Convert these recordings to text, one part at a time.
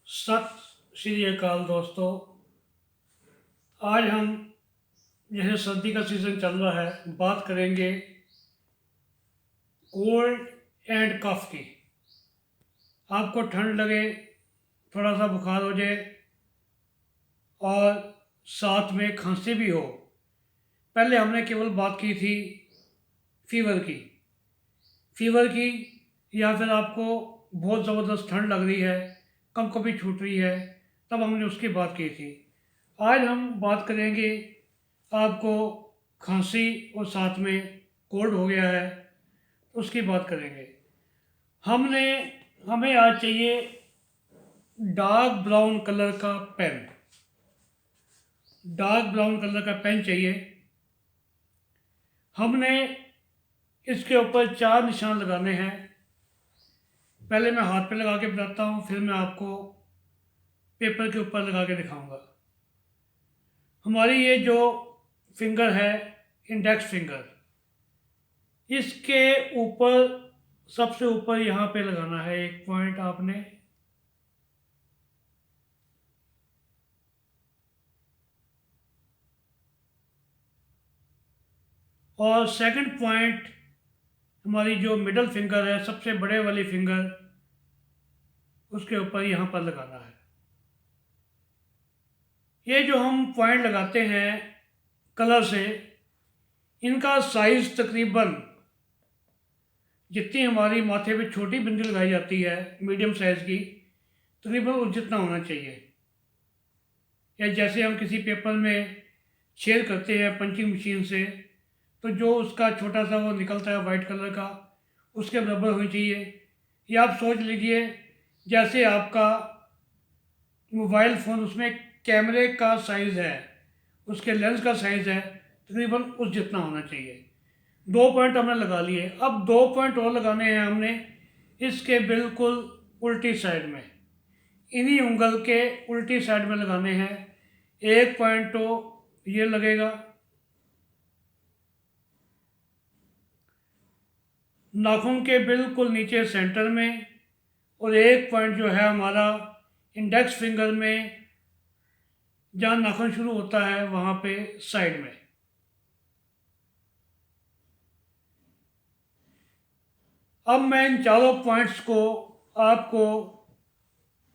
सत श्री अकाल दोस्तों। आज हम जैसे सर्दी का सीज़न चल रहा है बात करेंगे कोल्ड एंड कफ की। आपको ठंड लगे, थोड़ा सा बुखार हो जाए और साथ में खांसी भी हो। पहले हमने केवल बात की थी फीवर की। या फिर आपको बहुत ज़बरदस्त ठंड लग रही है, कभी छूट रही है, तब हमने उसकी बात की थी। आज हम बात करेंगे आपको खांसी और साथ में कोल्ड हो गया है, उसकी बात करेंगे। हमने हमें आज चाहिए डार्क ब्राउन कलर का पेन। डार्क ब्राउन कलर का पेन चाहिए। हमने इसके ऊपर 4 निशान लगाने हैं। पहले मैं हाथ पे लगा के बताता हूँ, फिर मैं आपको पेपर के ऊपर लगा के दिखाऊंगा। हमारी ये जो फिंगर है, इंडेक्स फिंगर, इसके ऊपर सबसे ऊपर यहाँ पे लगाना है एक पॉइंट आपने। और सेकंड पॉइंट हमारी जो मिडल फिंगर है, सबसे बड़े वाली फिंगर, उसके ऊपर यहाँ पर लगाना है। ये जो हम पॉइंट लगाते हैं कलर से, इनका साइज तकरीबन जितनी हमारी माथे पे छोटी बिंदी लगाई जाती है मीडियम साइज़ की, तकरीबन उस जितना होना चाहिए। या जैसे हम किसी पेपर में छेद करते हैं पंचिंग मशीन से, तो जो उसका छोटा सा वो निकलता है वाइट कलर का, उसके बराबर होनी चाहिए। या आप सोच लीजिए जैसे आपका मोबाइल फ़ोन, उसमें कैमरे का साइज़ है, उसके लेंस का साइज़ है, तकरीबन उस जितना होना चाहिए। 2 पॉइंट हमने लगा लिए। अब 2 पॉइंट और लगाने हैं हमने इसके बिल्कुल उल्टी साइड में, इन्हीं उंगल के उल्टी साइड में लगाने हैं। एक पॉइंट तो ये लगेगा नाखून के बिल्कुल नीचे सेंटर में, और एक पॉइंट जो है हमारा इंडेक्स फिंगर में, जहाँ नाखून शुरू होता है वहाँ पे साइड में। अब मैं इन चारों पॉइंट्स को आपको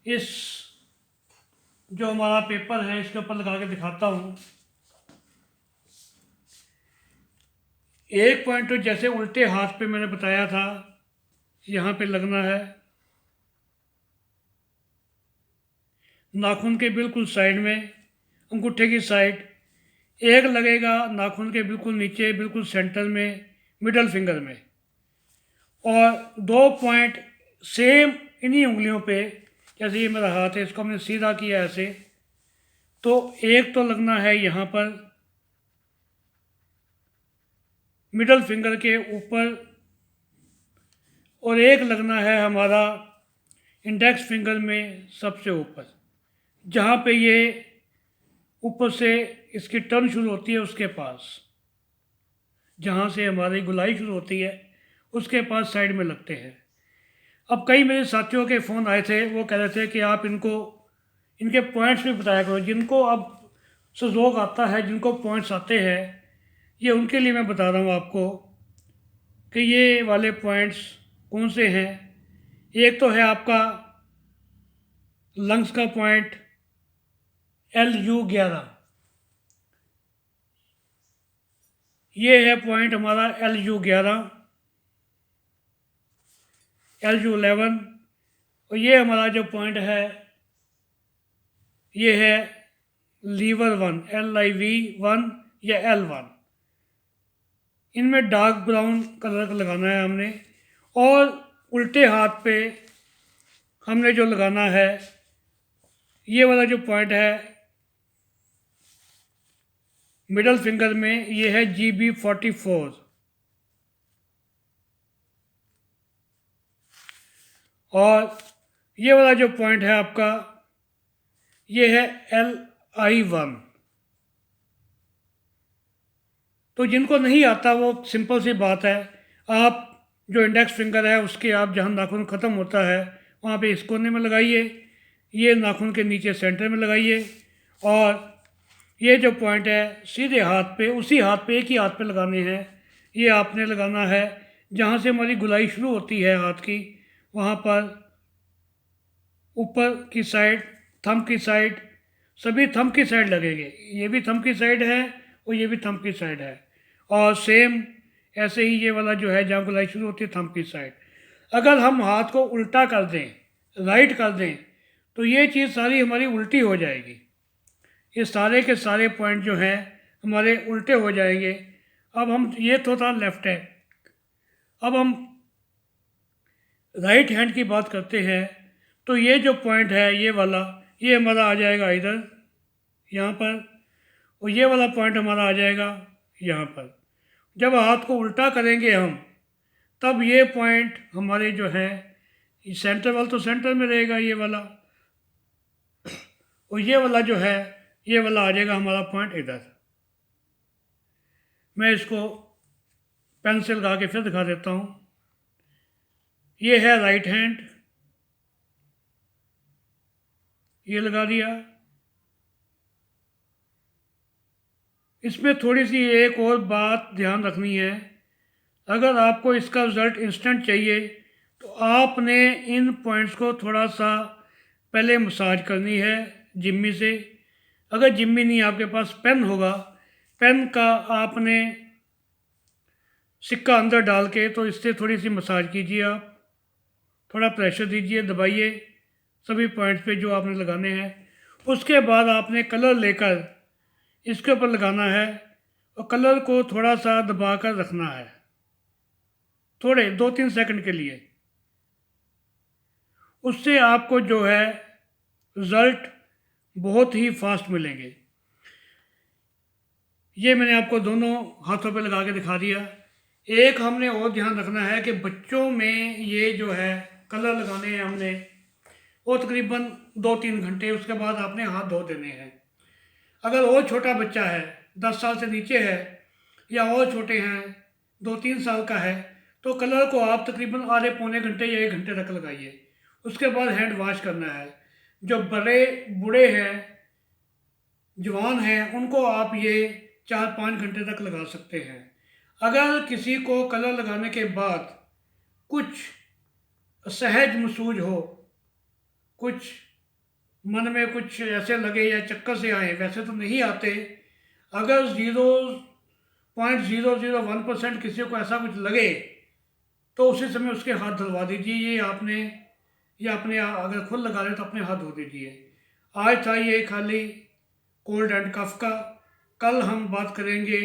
इस जो हमारा पेपर है इसके ऊपर लगा के दिखाता हूँ। एक पॉइंट तो जैसे उल्टे हाथ पे मैंने बताया था, यहाँ पे लगना है नाखून के बिल्कुल साइड में, अंगूठे की साइड। एक लगेगा नाखून के बिल्कुल नीचे, बिल्कुल सेंटर में, मिडल फिंगर में। और 2 पॉइंट सेम इन्हीं उंगलियों पे, जैसे ये मेरा हाथ है, इसको हमने सीधा किया ऐसे, तो एक तो लगना है यहाँ पर मिडल फिंगर के ऊपर, और एक लगना है हमारा इंडेक्स फिंगर में सबसे ऊपर, जहाँ पे ये ऊपर से इसकी टर्न शुरू होती है उसके पास, जहाँ से हमारी गुलाई शुरू होती है उसके पास साइड में लगते हैं। अब कई मेरे साथियों के फ़ोन आए थे, वो कह रहे थे कि आप इनको इनके पॉइंट्स भी बताया करो। जिनको अब सुजोग आता है, जिनको पॉइंट्स आते हैं, ये उनके लिए मैं बता रहा हूँ आपको कि ये वाले पॉइंट्स कौन से हैं। एक तो है आपका लंग्स का पॉइंट LU11, ये है पॉइंट हमारा LU11, LU11। और ये हमारा जो पॉइंट है ये है लीवर 1, LIV1 या L1। इनमें डार्क ब्राउन कलर का लगाना है हमने। और उल्टे हाथ पे हमने जो लगाना है, ये वाला जो पॉइंट है मिडल फिंगर में, ये है GB44। और ये वाला जो पॉइंट है आपका, ये है LI1। तो जिनको नहीं आता वो सिंपल सी बात है, आप जो इंडेक्स फिंगर है उसके आप जहाँ नाखून ख़त्म होता है वहाँ पे इस कोने में लगाइए, ये नाखून के नीचे सेंटर में लगाइए और ये जो पॉइंट है सीधे हाथ पे, उसी हाथ पे, एक ही हाथ पे लगाने हैं। ये आपने लगाना है जहाँ से हमारी गुलाई शुरू होती है हाथ की, वहाँ पर ऊपर की साइड, थंब की साइड, सभी थंब की साइड लगेंगे। ये भी थंब की साइड है और ये भी थंब की साइड है, और सेम ऐसे ही ये वाला जो है जहाँ गुलाई शुरू होती है थंब की साइड। अगर हम हाथ को उल्टा कर दें, राइट कर दें, तो ये चीज़ सारी हमारी उल्टी हो जाएगी। ये सारे के सारे पॉइंट जो हैं हमारे उल्टे हो जाएंगे। अब हम, ये तो था लेफ्ट है, अब हम राइट हैंड की बात करते हैं। तो ये जो पॉइंट है ये वाला, ये हमारा आ जाएगा इधर यहाँ पर, और ये वाला पॉइंट हमारा आ जाएगा यहाँ पर। जब हाथ को उल्टा करेंगे हम, तब ये पॉइंट हमारे जो है, सेंटर वाला तो सेंटर में रहेगा ये वाला, और ये वाला जो है ये वाला आ जाएगा हमारा पॉइंट इधर। मैं इसको पेंसिल लगा के फिर दिखा देता हूँ। ये है राइट हैंड, ये लगा दिया। इसमें थोड़ी सी एक और बात ध्यान रखनी है, अगर आपको इसका रिज़ल्ट इंस्टेंट चाहिए तो आपने इन पॉइंट्स को थोड़ा सा पहले मसाज करनी है जिम्मी से। अगर जिम्मी नहीं आपके पास, पेन होगा, पेन का आपने सिक्का अंदर डाल के तो इससे थोड़ी सी मसाज कीजिए, आप थोड़ा प्रेशर दीजिए, दबाइए सभी पॉइंट्स पे जो आपने लगाने हैं। उसके बाद आपने कलर लेकर इसके ऊपर लगाना है और कलर को थोड़ा सा दबा कर रखना है, थोड़े 2-3 सेकंड के लिए। उससे आपको जो है रिज़ल्ट बहुत ही फास्ट मिलेंगे। ये मैंने आपको दोनों हाथों पे लगा के दिखा दिया। एक हमने और ध्यान रखना है कि बच्चों में ये जो है कलर लगाने हैं हमने, वो तकरीबन 2-3 घंटे, उसके बाद आपने हाथ धो देने हैं। अगर और छोटा बच्चा है, 10 साल से नीचे है, या और छोटे हैं, 2-3 साल का है, तो कलर को आप तकरीबन आधे पौने घंटे या 1 घंटे तक लगाइए। उसके बाद हैंड वॉश करना है। जो बड़े बूढ़े हैं, जवान हैं, उनको आप ये 4-5 घंटे तक लगा सकते हैं। अगर किसी को कलर लगाने के बाद कुछ सहज महसूस हो, कुछ मन में कुछ ऐसे लगे या चक्कर से आए, वैसे तो नहीं आते, अगर 0.001% किसी को ऐसा कुछ लगे तो उसी समय उसके हाथ धुलवा दीजिए। ये आपने, ये अपने अगर खुद लगा रहे तो अपने हाथ धो दीजिए। आज था ये खाली कोल्ड एंड कफ का, कल हम बात करेंगे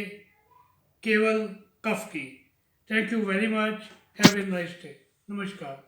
केवल कफ की। Thank you very much, have a nice day, नमस्कार।